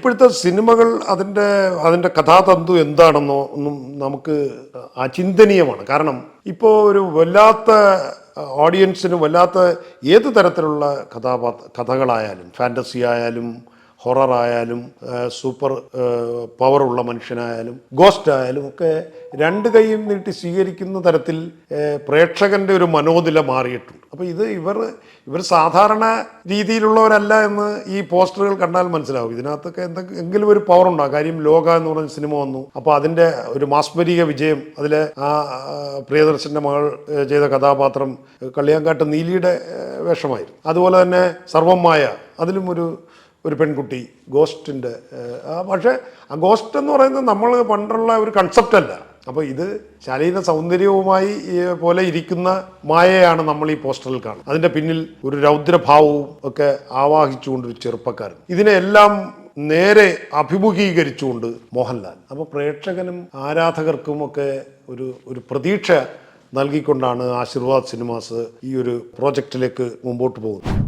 ഇപ്പോഴത്തെ സിനിമകൾ അതിൻ്റെ കഥാതന്തു എന്താണെന്നോ ഒന്നും നമുക്ക് അചിന്തനീയമാണ്. കാരണം ഇപ്പോൾ ഒരു വല്ലാത്ത ഓഡിയൻസിന് വല്ലാത്ത ഏത് തരത്തിലുള്ള കഥകളായാലും, ഫാൻറ്റസി ആയാലും, ഹൊററായാലും, സൂപ്പർ പവറുള്ള മനുഷ്യനായാലും, ഗോസ്റ്റ് ആയാലും ഒക്കെ രണ്ട് കൈയും നീട്ടി സ്വീകരിക്കുന്ന തരത്തിൽ പ്രേക്ഷകൻ്റെ ഒരു മനോനില മാറിയിട്ടുണ്ട്. അപ്പോൾ ഇവർ സാധാരണ രീതിയിലുള്ളവരല്ല എന്ന് ഈ പോസ്റ്ററുകൾ കണ്ടാൽ മനസ്സിലാവും. ഇതിനകത്തൊക്കെ എന്തെങ്കിലും ഒരു പവർ ഉണ്ടാകും. കാര്യം ലോക എന്ന് പറഞ്ഞ സിനിമ വന്നു. അപ്പോൾ അതിൻ്റെ ഒരു മാസ്മരിക വിജയം, അതിലെ ആ പ്രിയദർശൻ്റെ മകൾ ചെയ്ത കഥാപാത്രം കള്ളിയാങ്കാട്ട് നീലിയുടെ വേഷമായിരുന്നു. അതുപോലെ തന്നെ സർവമായ അതിലും ഒരു പെൺകുട്ടി ഗോസ്റ്റിൻ്റെ, പക്ഷേ ആ ഗോസ്റ്റ് എന്ന് പറയുന്നത് നമ്മൾ പണ്ടുള്ള ഒരു കൺസെപ്റ്റല്ല. അപ്പോൾ ഇത് ശാരീരിക സൗന്ദര്യവുമായി പോലെ ഇരിക്കുന്ന മായയാണ് നമ്മൾ ഈ പോസ്റ്ററിൽ കാണുന്നത്. അതിൻ്റെ പിന്നിൽ ഒരു രൗദ്രഭാവവും ഒക്കെ ആവാഹിച്ചുകൊണ്ടൊരു ചെറുപ്പക്കാരൻ, ഇതിനെല്ലാം നേരെ അഭിമുഖീകരിച്ചുകൊണ്ട് മോഹൻലാൽ. അപ്പോൾ പ്രേക്ഷകനും ആരാധകർക്കുമൊക്കെ ഒരു പ്രതീക്ഷ നൽകിക്കൊണ്ടാണ് ആശീർവാദ് സിനിമാസ് ഈ ഒരു പ്രോജക്റ്റിലേക്ക് മുമ്പോട്ട് പോകുന്നത്.